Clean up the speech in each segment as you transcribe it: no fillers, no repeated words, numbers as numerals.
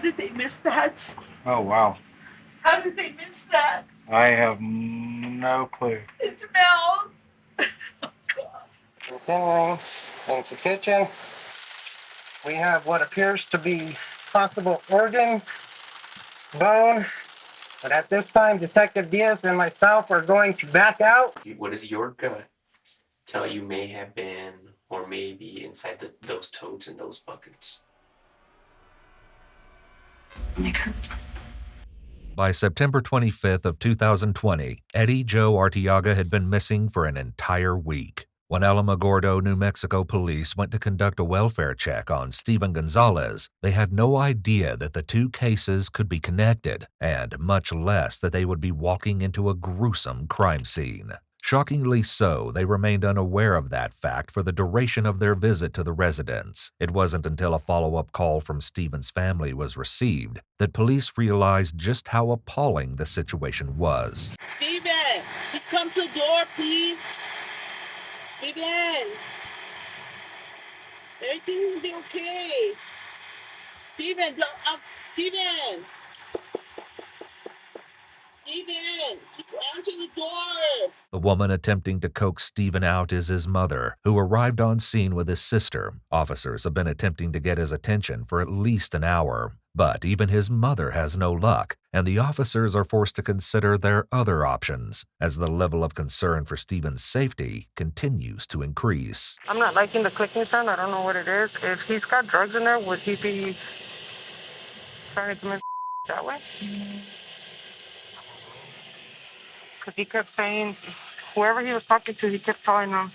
did they miss that? Oh, wow. How did they miss that? I have no clue. It smells. Continuing into kitchen, we have what appears to be possible organs, bone, but at this time, Detective Diaz and myself are going to back out. What does your gut tell you may have been or may be inside those totes and those buckets? By September 25th of 2020, Eddie Joe Arteaga had been missing for an entire week. When Alamogordo, New Mexico police went to conduct a welfare check on Steven Gonzalez, they had no idea that the two cases could be connected, and much less that they would be walking into a gruesome crime scene. Shockingly so, they remained unaware of that fact for the duration of their visit to the residence. It wasn't until a follow-up call from Steven's family was received that police realized just how appalling the situation was. Steven, just come to the door, please. Steven, everything will be okay. Steven, Steven. Steven, just answer the door. The woman attempting to coax Steven out is his mother, who arrived on scene with his sister. Officers have been attempting to get his attention for at least an hour, but even his mother has no luck, and the officers are forced to consider their other options as the level of concern for Steven's safety continues to increase. I'm not liking the clicking sound. I don't know what it is. If he's got drugs in there, would he be trying to commit that way? Because he kept saying, whoever he was talking to, he kept telling them,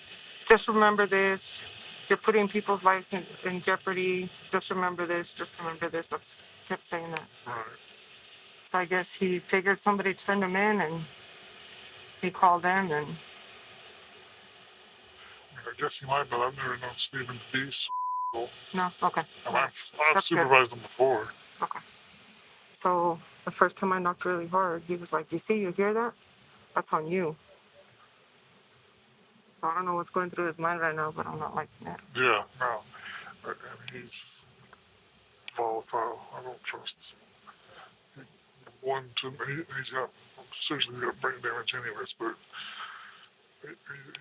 just remember this. You're putting people's lives in jeopardy. Just remember this. Just remember this. That's kept saying that. Right. So I guess he figured somebody turned him in, and he called in. And I guess he might, but I've never known Steven to be so. no, okay. And I've That's supervised him before. Okay. So the first time I knocked really hard, he was like, you hear that? That's on you. So I don't know what's going through his mind right now, but I'm not liking it. Yeah, no. And he's volatile. I don't trust him. He's got, seriously got brain damage anyways, but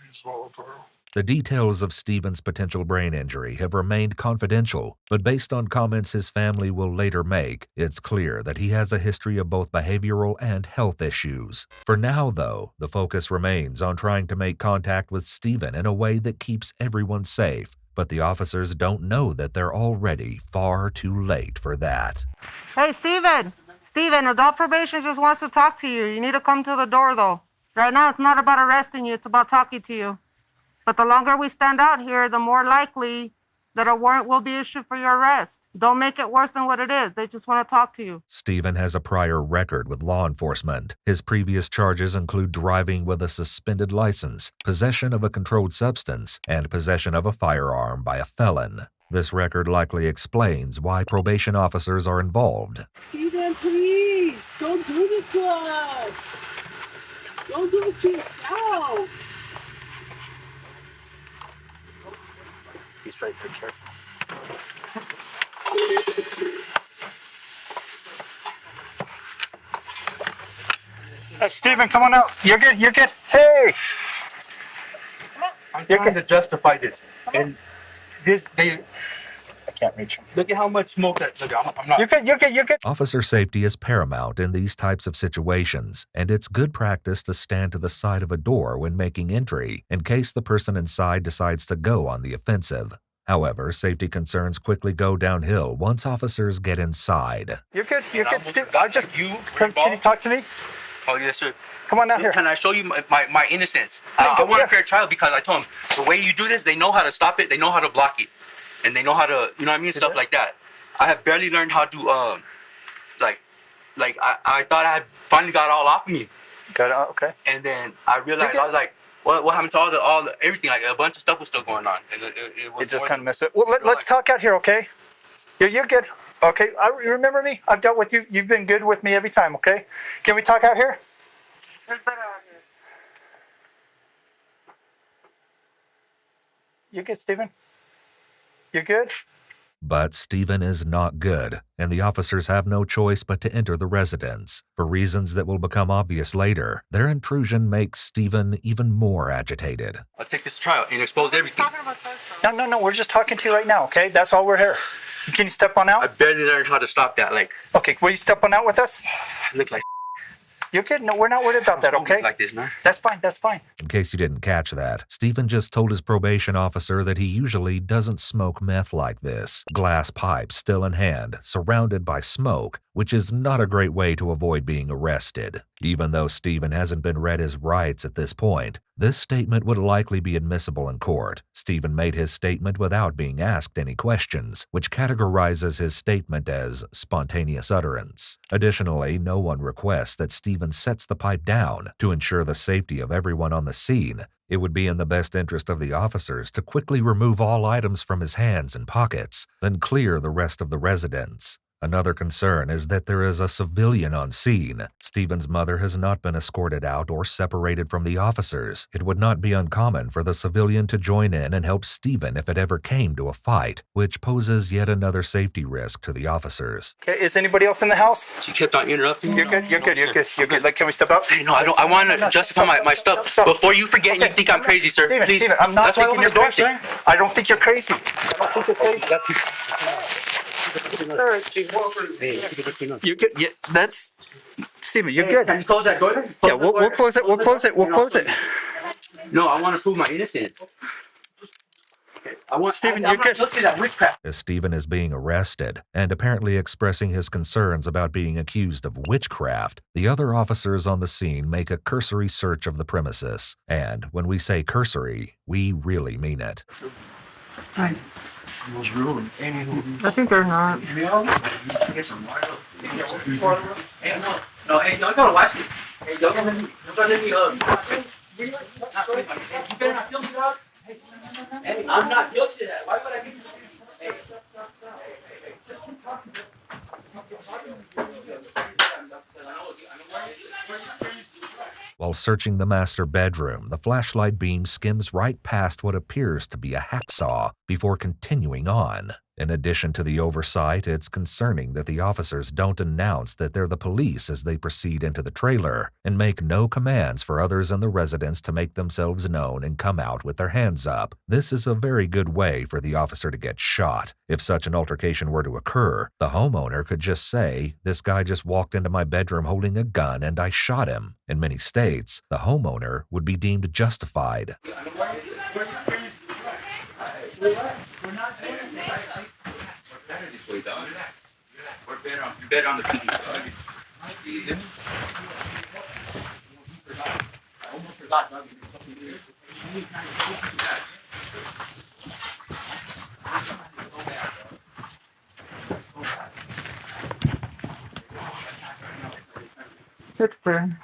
he's volatile. The details of Steven's potential brain injury have remained confidential, but based on comments his family will later make, it's clear that he has a history of both behavioral and health issues. For now, though, the focus remains on trying to make contact with Steven in a way that keeps everyone safe, but the officers don't know that they're already far too late for that. Hey, Steven! Steven, adult probation just wants to talk to you. You need to come to the door, though. Right now, it's not about arresting you, it's about talking to you. But the longer we stand out here, the more likely that a warrant will be issued for your arrest. Don't make it worse than what it is. They just want to talk to you. Steven has a prior record with law enforcement. His previous charges include driving with a suspended license, possession of a controlled substance, and possession of a firearm by a felon. This record likely explains why probation officers are involved. Steven, please, don't do this to us. Don't do it to yourself. He's right there, careful. Steven, come on out. You're good. You're good. Hey! I'm trying to justify this. And I can't reach him. Look at how much smoke that. Look, I'm not. You're good. You're good. You're good. Officer safety is paramount in these types of situations, and it's good practice to stand to the side of a door when making entry in case the person inside decides to go on the offensive. However, safety concerns quickly go downhill once officers get inside. You're good. You're good. Steven, can you talk to me? Oh, yes, sir. Come on out here. Can I show you my innocence? I want a fair trial because I told him the way you do this, they know how to stop it, they know how to block it, and they know how to, you know what I mean, stuff like that. I have barely learned how to, I thought I had finally got it all off of me. Got it. Okay. And then I realized, I was like, what happened to all the everything? Like a bunch of stuff was still going on. And it just kind of messed up. Well, let's talk out here, okay? You're good. Okay, you remember me? I've dealt with you. You've been good with me every time, okay? Can we talk out here? It's better out here. You're good, Steven? You're good? But Steven is not good, and the officers have no choice but to enter the residence. For reasons that will become obvious later, their intrusion makes Steven even more agitated. I'll take this trial and expose everything. No, we're just talking to you right now, okay? That's why we're here. Can you step on out? I barely learned how to stop that. Like, Okay, will you step on out with us? I look like You're good. No, we're not worried about that, okay? like this, man. That's fine. In case you didn't catch that, Steven just told his probation officer that he usually doesn't smoke meth like this. Glass pipe still in hand, surrounded by smoke, which is not a great way to avoid being arrested. Even though Steven hasn't been read his rights at this point, this statement would likely be admissible in court. Steven made his statement without being asked any questions, which categorizes his statement as spontaneous utterance. Additionally, no one requests that Steven sets the pipe down to ensure the safety of everyone on the scene. It would be in the best interest of the officers to quickly remove all items from his hands and pockets, then clear the rest of the residence. Another concern is that there is a civilian on scene. Steven's mother has not been escorted out or separated from the officers. It would not be uncommon for the civilian to join in and help Steven if it ever came to a fight, which poses yet another safety risk to the officers. Okay, is anybody else in the house? She kept on interrupting me. You're good. Like, can we step out? Hey, no, I want to justify my stuff. Stop. Before you forget and you think I'm crazy, sir. Please. Steven, I'm not Let's thinking open you're the door, crazy. sir. I don't think you're crazy. You're good. Yeah, that's Steven. You're good. Can you close that door? Yeah, we'll close it. We'll close it. No, I want to prove my innocence. Steven, I'm you're good. not guilty of that witchcraft. As Steven is being arrested and apparently expressing his concerns about being accused of witchcraft, the other officers on the scene make a cursory search of the premises. And when we say cursory, we really mean it. I think they're not. No, hey, y'all gotta watch it. Hey, y'all gonna let me, you better not kill me, dog. Hey, I'm not guilty of that. Why would I give you this? Hey, While searching the master bedroom, the flashlight beam skims right past what appears to be a hacksaw before continuing on. In addition to the oversight, it's concerning that the officers don't announce that they're the police as they proceed into the trailer and make no commands for others in the residence to make themselves known and come out with their hands up. This is a very good way for the officer to get shot. If such an altercation were to occur, the homeowner could just say, "This guy just walked into my bedroom holding a gun and I shot him." In many states, the homeowner would be deemed justified. You're better on the TV. I almost forgot, dog. Pittsburgh.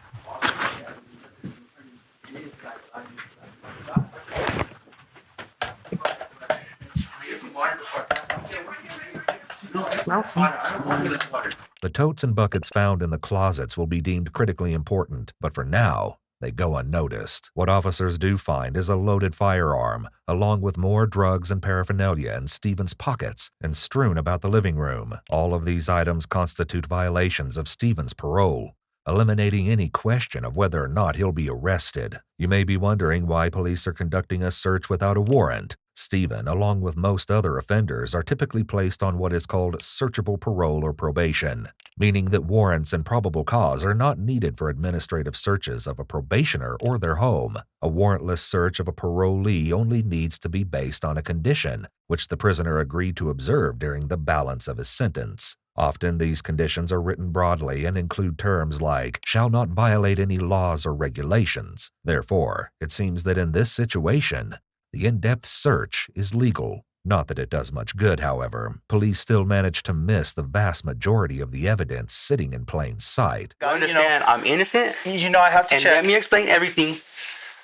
The totes and buckets found in the closets will be deemed critically important, but for now, they go unnoticed. What officers do find is a loaded firearm, along with more drugs and paraphernalia in Steven's pockets and strewn about the living room. All of these items constitute violations of Steven's parole, eliminating any question of whether or not he'll be arrested. You may be wondering why police are conducting a search without a warrant. Steven, along with most other offenders, are typically placed on what is called searchable parole or probation, meaning that warrants and probable cause are not needed for administrative searches of a probationer or their home. A warrantless search of a parolee only needs to be based on a condition, which the prisoner agreed to observe during the balance of his sentence. Often these conditions are written broadly and include terms like, "shall not violate any laws or regulations." Therefore, it seems that in this situation, the in-depth search is legal. Not that it does much good, however. Police still manage to miss the vast majority of the evidence sitting in plain sight. I understand I'm innocent. I have to And check. let me explain everything.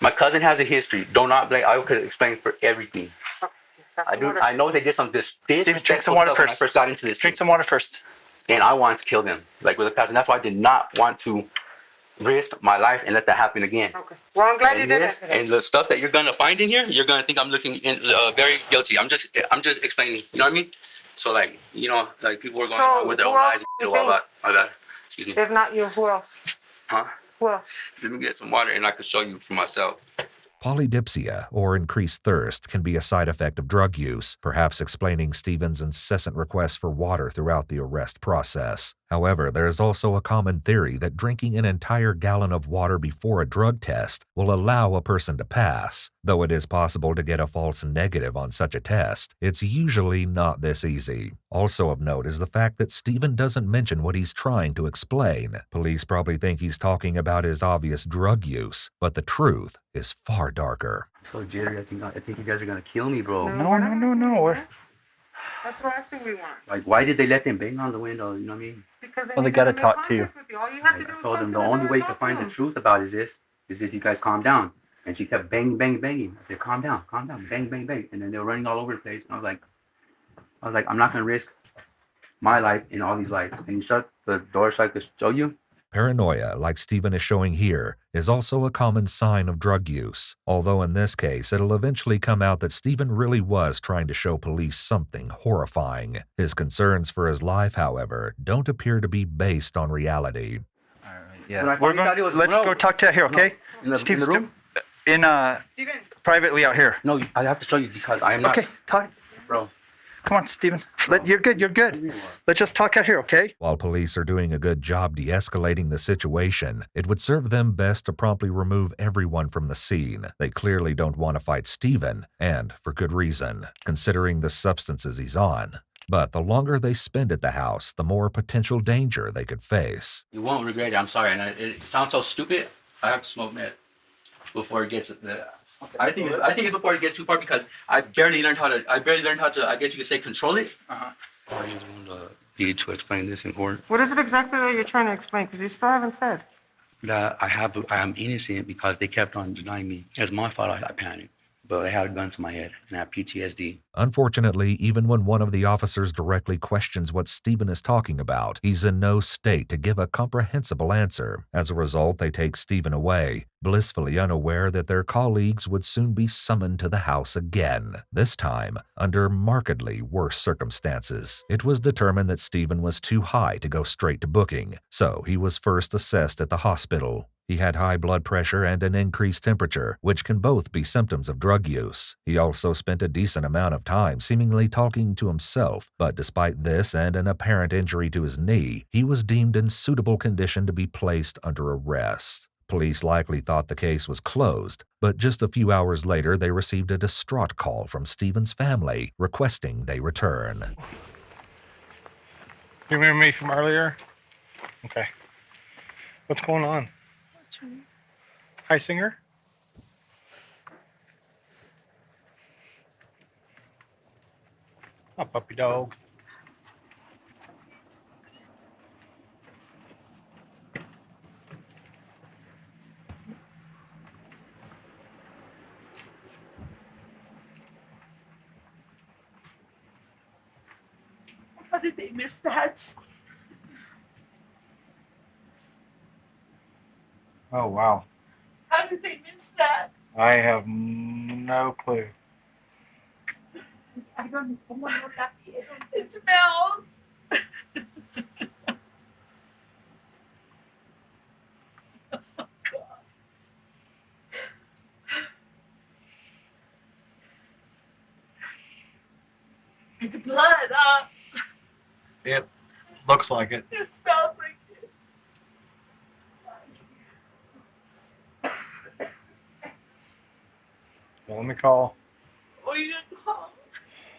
My cousin has a history. Do not blame. I could explain for everything. I know they did some Steven, drink some water stuff when I first. first got into this. Drink some water first. And I wanted to kill them, like with a passion. That's why I did not want to risk my life and let that happen again. Okay. Well, I'm glad you did it. And the stuff that you're gonna find in here, you're gonna think I'm looking very guilty. I'm just explaining. You know what I mean? So like, you know, like people were going So, around with their who own else eyes. do you My think? bad. My bad. Excuse me. If not you, who else? Huh? Who else? Let me get some water and I can show you for myself. Polydipsia, or increased thirst, can be a side effect of drug use, perhaps explaining Steven's incessant requests for water throughout the arrest process. However, there is also a common theory that drinking an entire gallon of water before a drug test will allow a person to pass. Though it is possible to get a false negative on such a test, it's usually not this easy. Also of note is the fact that Steven doesn't mention what he's trying to explain. Police probably think he's talking about his obvious drug use, but the truth is far darker. So Jerry, I think you guys are gonna kill me, bro. No. That's the last thing we want. Like, why did they let them bang on the window? You know what I mean? Because Well, they gotta talk to you. All you have to Like, do I is told come them to the only door way and to talk find to the him. truth about is if you guys calm down. And she kept banging, banging. I said, calm down, bang, bang, bang. And then they were running all over the place. And I was like, I'm not gonna risk my life in all these lives. Can you shut the door so I could show you? Paranoia, like Steven is showing here, is also a common sign of drug use, although in this case it'll eventually come out that Steven really was trying to show police something horrifying. His concerns for his life, however, don't appear to be based on reality. Yeah. When I We're finally thought it going. was- Let's no. go talk to here, okay? In the room? Steven, Privately out here. No, I have to show you because I am not. Okay, talk. Bro. Come on, Steven. You're good. Let's just talk out here, okay? While police are doing a good job de-escalating the situation, it would serve them best to promptly remove everyone from the scene. They clearly don't want to fight Steven, and for good reason, considering the substances he's on. But the longer they spend at the house, the more potential danger they could face. You won't regret it. I'm sorry. And it sounds so stupid. I have to smoke meth before it gets. I think it's before it gets too far because I barely learned how to. I guess you could say control it. I just want to explain this in court. what is it exactly that you're trying to explain? Because you still haven't said. That I am innocent because they kept on denying me. It's my fault. I panicked, but I had guns to my head and I have PTSD. Unfortunately, even when one of the officers directly questions what Steven is talking about, he's in no state to give a comprehensible answer. As a result, they take Steven away, blissfully unaware that their colleagues would soon be summoned to the house again, this time under markedly worse circumstances. It was determined that Steven was too high to go straight to booking, so he was first assessed at the hospital. He had high blood pressure and an increased temperature, which can both be symptoms of drug use. He also spent a decent amount of time seemingly talking to himself, but despite this and an apparent injury to his knee, he was deemed in suitable condition to be placed under arrest. Police likely thought the case was closed, but just a few hours later they received a distraught call from Steven's family requesting they return. You remember me from earlier? Okay. What's going on? Hi, singer. Oh, puppy dog. How did they miss that? Oh, wow. How did they miss that? I have no clue. I don't know what that is. It smells. It's blood, It looks like it. It smells like it. Well, let me call. Oh, you gonna call?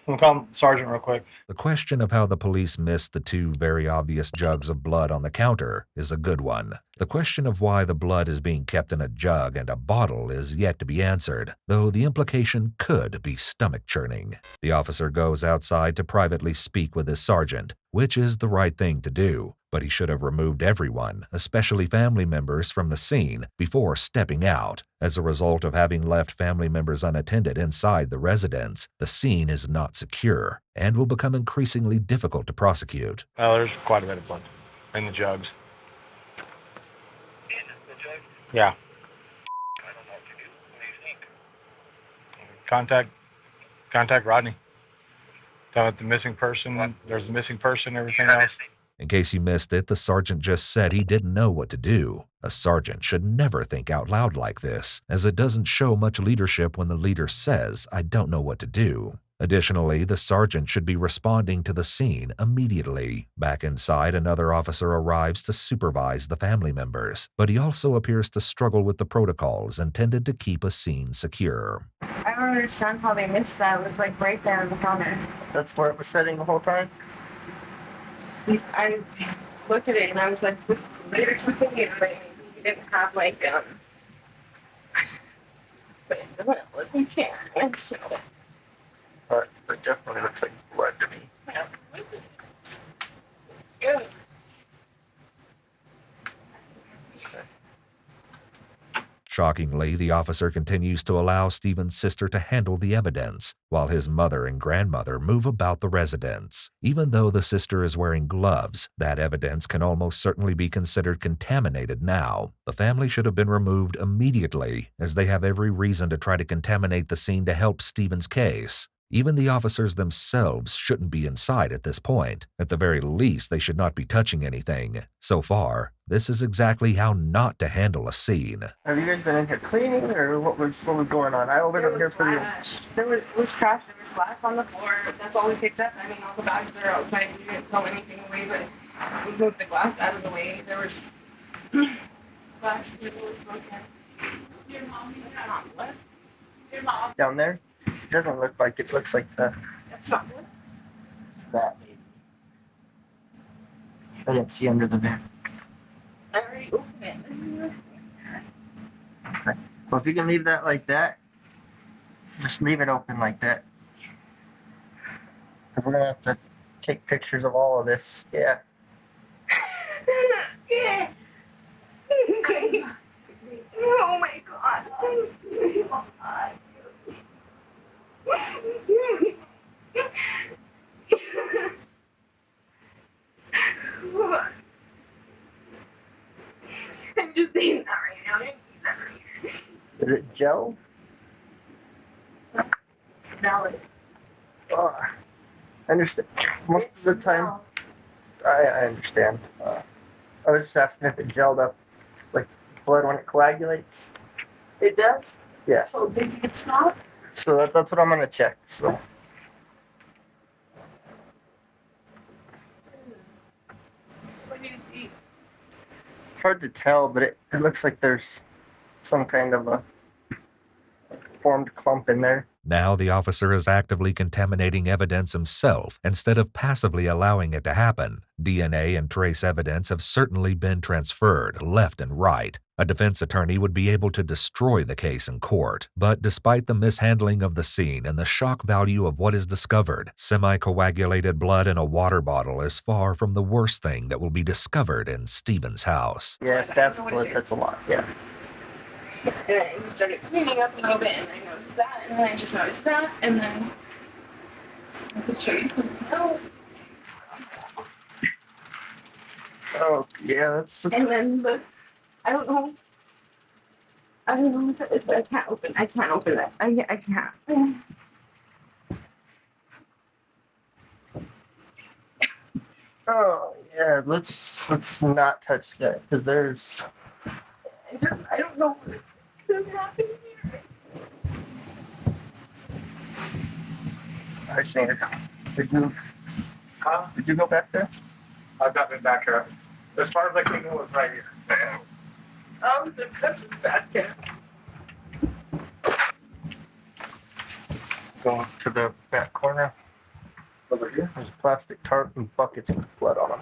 Let me call Sergeant real quick. The question of how the police missed the two very obvious jugs of blood on the counter is a good one. The question of why the blood is being kept in a jug and a bottle is yet to be answered, though the implication could be stomach-churning. The officer goes outside to privately speak with his sergeant, which is the right thing to do, but he should have removed everyone, especially family members, from the scene before stepping out. As a result of having left family members unattended inside the residence, the scene is not secure and will become increasingly difficult to prosecute. Oh, there's quite a bit of blood in the jugs. In the jug? Yeah. I don't know what to do. What do you think? Contact Rodney. The missing person, there's a missing person, everything else. In case you missed it, the sergeant just said he didn't know what to do. A sergeant should never think out loud like this, as it doesn't show much leadership when the leader says, "I don't know what to do." Additionally, the sergeant should be responding to the scene immediately. Back inside, another officer arrives to supervise the family members, but he also appears to struggle with the protocols intended to keep a scene secure. I don't understand how they missed that. It was like right there in the counter. That's where it was sitting the whole time? I looked at it and I was like, this later something here, but maybe he didn't have like, but it doesn't look like it. I can smell it. But it definitely looks like blood to me. Yeah. Shockingly, the officer continues to allow Steven's sister to handle the evidence, while his mother and grandmother move about the residence. Even though the sister is wearing gloves, that evidence can almost certainly be considered contaminated now. The family should have been removed immediately, as they have every reason to try to contaminate the scene to help Steven's case. Even the officers themselves shouldn't be inside at this point. At the very least, they should not be touching anything. So far, this is exactly how not to handle a scene. Have you guys been in here cleaning, or what was going on? I opened up here for you. It was trash. There was glass on the floor. That's all we picked up. I mean, all the bags are outside. We didn't throw anything away, but we moved the glass out of the way. There was glass that was broken. Your mom, that's not what? Your mom. Down there? It doesn't look like it. Looks like that. That's not what? That maybe. I didn't see under the vent. I already opened it. Okay. Well, if you can leave that like that, just leave it open like that. We're gonna have to take pictures of all of this. Yeah. Yeah. Oh my god. I'm just seeing that right now. I'm seeing that right here. Is it gel? Smell it. Oh, I understand. Most of the time, I understand. I was just asking if it gelled up, like blood when it coagulates. It does? Yeah. So maybe it's not? So that's what I'm gonna check. So. What do you see? It's hard to tell, but it looks like there's some kind of a formed clump in there. Now the officer is actively contaminating evidence himself instead of passively allowing it to happen. DNA and trace evidence have certainly been transferred left and right. A defense attorney would be able to destroy the case in court. But despite the mishandling of the scene and the shock value of what is discovered, semi-coagulated blood in a water bottle is far from the worst thing that will be discovered in Steven's house. Yeah, if that's blood, that's a lot. Yeah. And I started cleaning up a little bit, and I noticed that, and then I just noticed that, and then I could show you something else. Oh, yeah, that's. And then look, I don't know what that is, but I can't open that. I can't. Oh, yeah, let's not touch that, because there's. I don't know what could happen here. I seen it. Did you go back there? I've not been back here. As far as I can go, it's right here. Oh, the cup is back there. Going to the back corner. Over here. There's a plastic tarp and buckets with blood on them.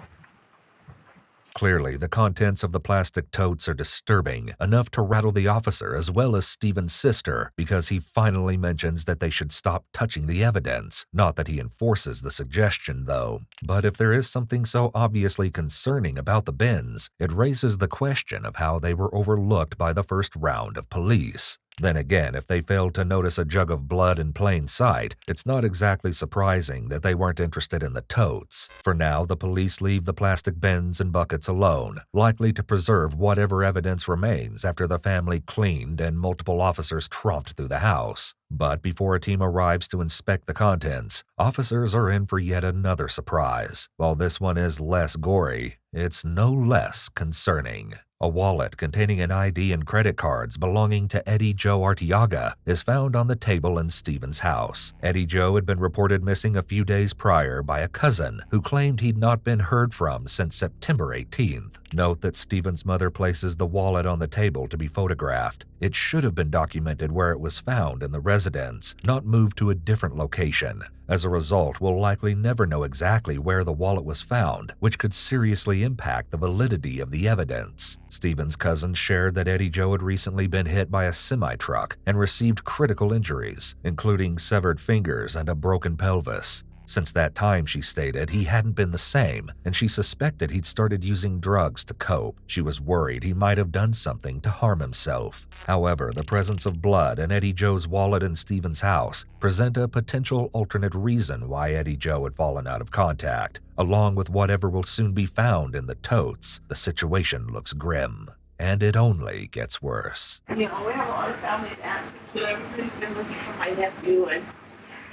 Clearly, the contents of the plastic totes are disturbing, enough to rattle the officer as well as Steven's sister, because he finally mentions that they should stop touching the evidence. Not that he enforces the suggestion, though. But if there is something so obviously concerning about the bins, it raises the question of how they were overlooked by the first round of police. Then again, if they failed to notice a jug of blood in plain sight, it's not exactly surprising that they weren't interested in the totes. For now, the police leave the plastic bins and buckets alone, likely to preserve whatever evidence remains after the family cleaned and multiple officers tromped through the house. But before a team arrives to inspect the contents, officers are in for yet another surprise. While this one is less gory, it's no less concerning. A wallet containing an ID and credit cards belonging to Eddie Joe Arteaga is found on the table in Steven's house. Eddie Joe had been reported missing a few days prior by a cousin who claimed he'd not been heard from since September 18th. Note that Steven's mother places the wallet on the table to be photographed. It should have been documented where it was found in the residence, not moved to a different location. As a result, we'll likely never know exactly where the wallet was found, which could seriously impact the validity of the evidence. Steven's cousin shared that Eddie Joe had recently been hit by a semi-truck and received critical injuries, including severed fingers and a broken pelvis. Since that time, she stated, he hadn't been the same, and she suspected he'd started using drugs to cope. She was worried he might have done something to harm himself. However, the presence of blood in Eddie Joe's wallet in Steven's house present a potential alternate reason why Eddie Joe had fallen out of contact. Along with whatever will soon be found in the totes, the situation looks grim. And it only gets worse. You know, we have a lot of family to answer to. Everybody's been looking for my nephew, and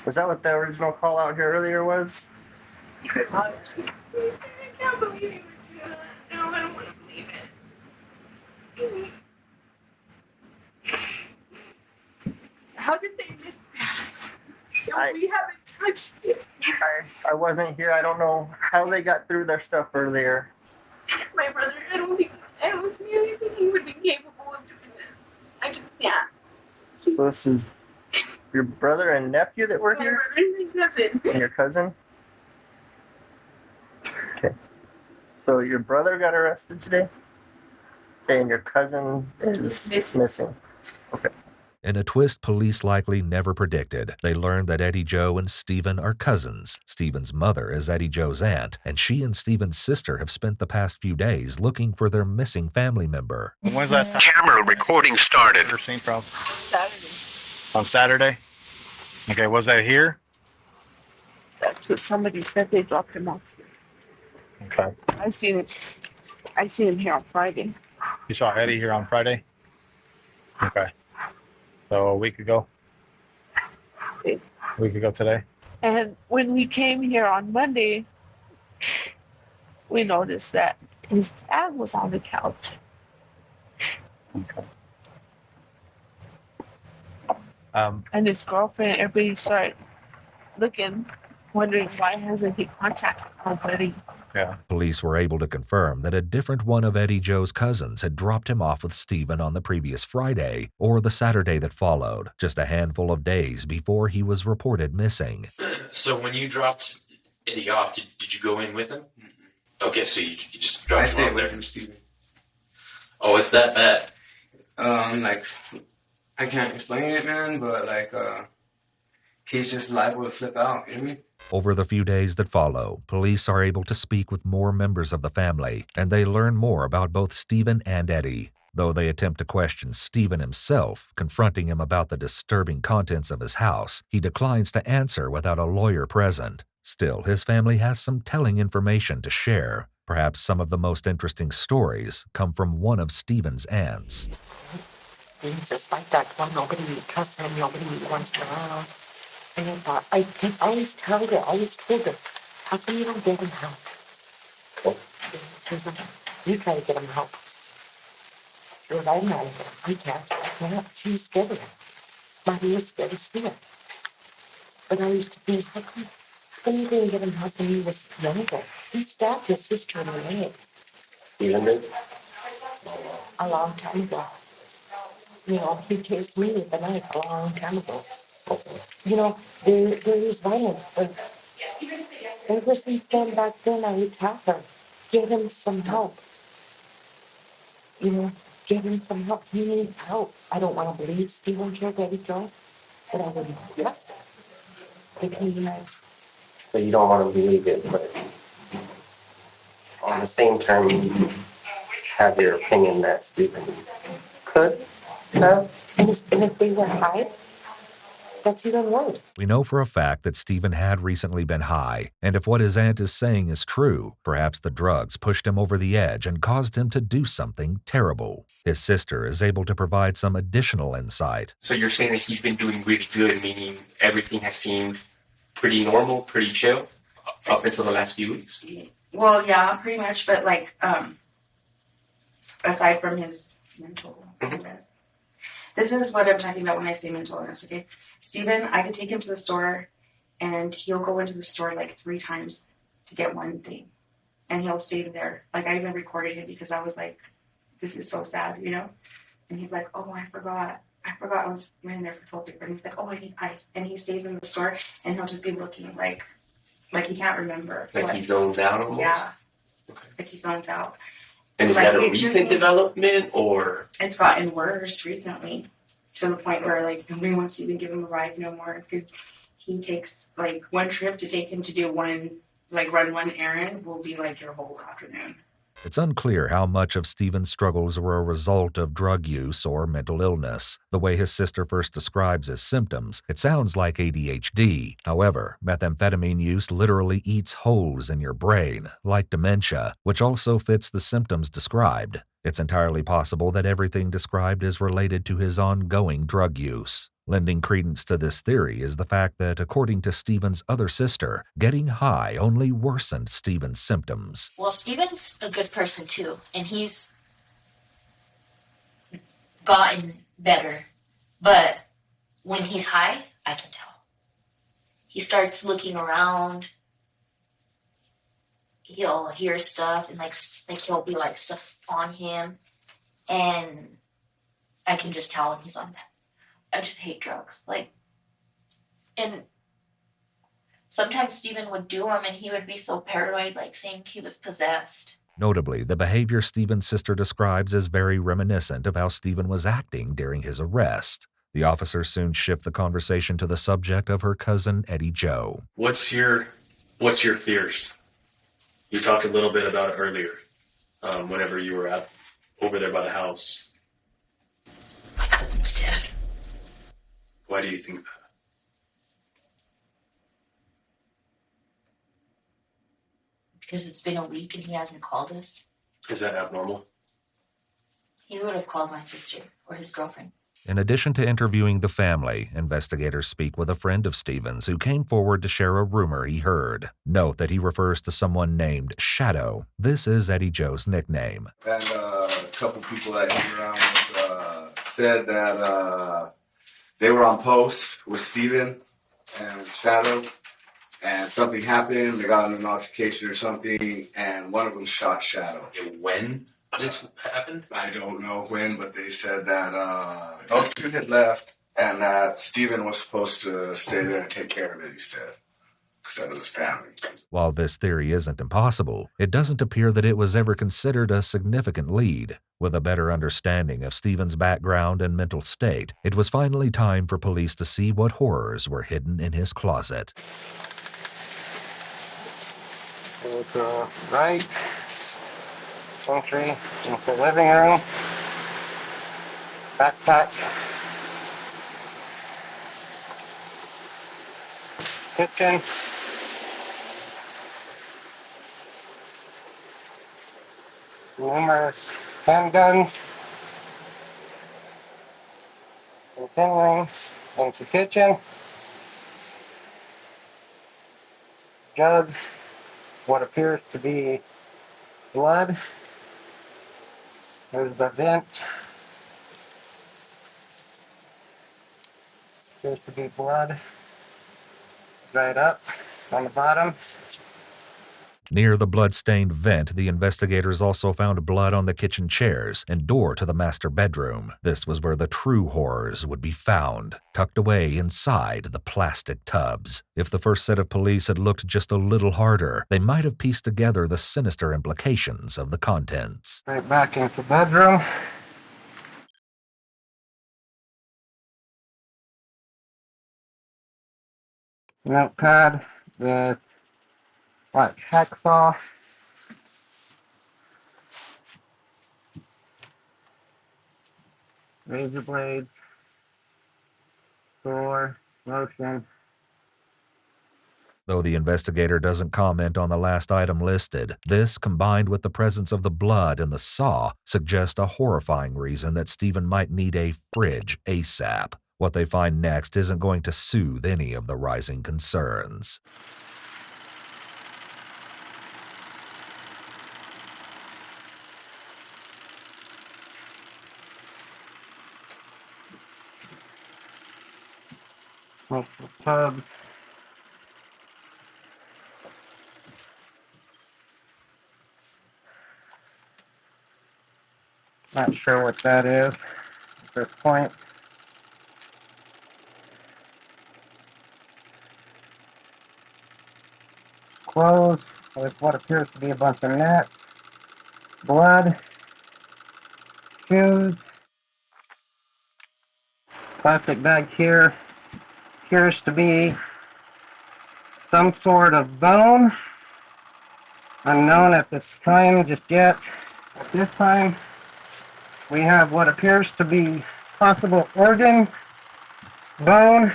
Was that what the original call out here earlier was? I can't believe he would do that. No, I don't want to believe it. How did they miss that? We haven't touched it. I wasn't here. I don't know how they got through their stuff earlier. My brother, I don't see anything he would be capable of doing this. I just can't. So this is your brother and nephew that were My here? brother and my cousin. And your cousin? Okay. So your brother got arrested today? Okay, and your cousin is missing. Okay. In a twist police likely never predicted, they learned that Eddie Joe and Steven are cousins. Steven's mother is Eddie Joe's aunt, and she and Steven's sister have spent the past few days looking for their missing family member. When's the last time Camera recording started. you ever seen from? Saturday. On Saturday? Okay, was that here? That's what somebody said. They dropped him off. Okay. I seen him here on Friday. You saw Eddie here on Friday? Okay. So a week ago? Okay. A week ago today? And when we came here on Monday, we noticed that his bag was on the couch. Okay. And his girlfriend, everybody started looking, wondering why hasn't he contacted nobody. Yeah. Police were able to confirm that a different one of Eddie Joe's cousins had dropped him off with Steven on the previous Friday or the Saturday that followed, just a handful of days before he was reported missing. So when you dropped Eddie off, did you go in with him? Okay, so you just dropped him off there. Steven. Oh, it's that bad. Like, I can't explain it, man, but like, he's just liable to flip out, you know what I mean? Over the few days that follow, police are able to speak with more members of the family, and they learn more about both Steven and Eddie. Though they attempt to question Steven himself, confronting him about the disturbing contents of his house, he declines to answer without a lawyer present. Still, his family has some telling information to share. Perhaps some of the most interesting stories come from one of Steven's aunts. He's just like that one. Nobody trusts him. Nobody wants him around. And I thought, I can always tell her, always told her, how come you don't get him help? She was like, you try to get him help. She goes, I'm not. I can't. She was scared of him. Mommy was scared of Steven. But I used to think, how come you didn't get him help when he was younger? He stabbed his sister in the leg. Steven did? A long time ago. You know, he chased me with the knife a long time ago. You know, there is violence, but ever since then, back then, I would tell her, get him some help. You know, get him some help. He needs help. I don't want to believe Steven killed Eddie Joe, but I wouldn't trust him. If he has. So you don't want to believe it, but on the same term, you have your opinion that Steven could? So, and if they were high, that's even worse. We know for a fact that Steven had recently been high, and if what his aunt is saying is true, perhaps the drugs pushed him over the edge and caused him to do something terrible. His sister is able to provide some additional insight. So you're saying that he's been doing really good, meaning everything has seemed pretty normal, pretty chill, up until the last few weeks? Well, yeah, pretty much, but like, aside from his mental illness. This is what I'm talking about when I say mental illness, okay? Steven, I could take him to the store and he'll go into the store like 3 times to get one thing. And he'll stay there. Like, I even recorded him because I was like, this is so sad, you know? And he's like, oh, I forgot I was in there for toilet paper. And he's like, oh, I need ice. And he stays in the store and he'll just be looking like he can't remember. Like he zones out almost? Yeah. Okay. Like he zones out. And is like, that a recent development, or? It's gotten worse recently to the point where like nobody wants to even give him a ride no more because he takes like one trip to take him to do one, like run one errand will be like your whole afternoon. It's unclear how much of Steven's struggles were a result of drug use or mental illness. The way his sister first describes his symptoms, it sounds like ADHD. However, methamphetamine use literally eats holes in your brain, like dementia, which also fits the symptoms described. It's entirely possible that everything described is related to his ongoing drug use. Lending credence to this theory is the fact that, according to Steven's other sister, getting high only worsened Steven's symptoms. Well, Steven's a good person too, and he's gotten better. But when he's high, I can tell. He starts looking around. He'll hear stuff, and like he'll be like stuff on him, and I can just tell when he's on meth. I just hate drugs. Like, and sometimes Steven would do them and he would be so paranoid, like saying he was possessed. Notably, the behavior Steven's sister describes is very reminiscent of how Steven was acting during his arrest. The officers soon shift the conversation to the subject of her cousin, Eddie Jo. What's your fears? You talked a little bit about it earlier, whenever you were over there by the house. My cousin's dead. Why do you think that? Because it's been a week and he hasn't called us. Is that abnormal? He would have called my sister or his girlfriend. In addition to interviewing the family, investigators speak with a friend of Steven's who came forward to share a rumor he heard. Note that he refers to someone named Shadow. This is Eddie Jo's nickname. And a couple people that hang around with, said that they were on post with Steven and Shadow, and something happened. They got in an altercation or something, and one of them shot Shadow. When this happened? I don't know when, but they said that those two had left, and that Steven was supposed to stay there and take care of it, he said, because that was his family. While this theory isn't impossible, it doesn't appear that it was ever considered a significant lead. With a better understanding of Steven's background and mental state, it was finally time for police to see what horrors were hidden in his closet. Right entry into the living room, backpack, kitchen, numerous handguns, continuing into kitchen, jug, what appears to be blood. There's the vent. Appears to be blood. Dried up on the bottom. Near the blood-stained vent, the investigators also found blood on the kitchen chairs and door to the master bedroom. This was where the true horrors would be found, tucked away inside the plastic tubs. If the first set of police had looked just a little harder, they might have pieced together the sinister implications of the contents. Right back into the bedroom. Notepad with black hacksaw. razor blades, sore, lotion. Though the investigator doesn't comment on the last item listed, this, combined with the presence of the blood in the saw, suggests a horrifying reason that Steven might need a fridge ASAP. What they find next isn't going to soothe any of the rising concerns. Multiple tubs. Not sure what that is at this point. Clothes with what appears to be a bunch of nets, blood, shoes, plastic bag here appears to be some sort of bone, unknown at this time just yet. At this time, we have what appears to be possible organs, bone,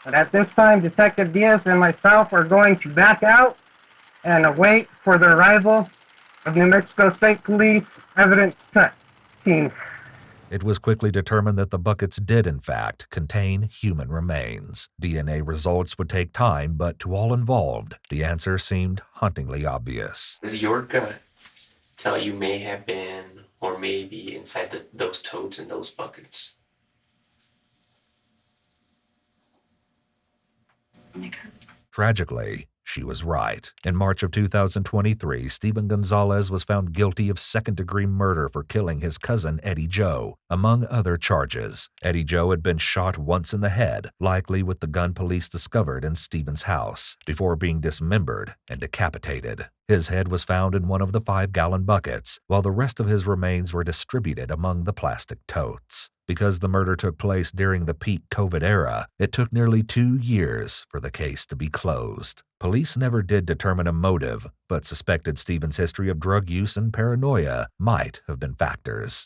but at this time, Detective Diaz and myself are going to back out and await for the arrival of New Mexico State Police evidence team. It was quickly determined that the buckets did, in fact, contain human remains. DNA results would take time, but to all involved, the answer seemed hauntingly obvious. Does your gut tell you may have been or may be inside those toads in those buckets? Tragically, she was right. In March of 2023, Steven Gonzalez was found guilty of second-degree murder for killing his cousin Eddie Joe, among other charges. Eddie Joe had been shot once in the head, likely with the gun police discovered in Steven's house, before being dismembered and decapitated. His head was found in one of the 5-gallon buckets, while the rest of his remains were distributed among the plastic totes. Because the murder took place during the peak COVID era, it took nearly 2 years for the case to be closed. Police never did determine a motive, but suspected Steven's history of drug use and paranoia might have been factors.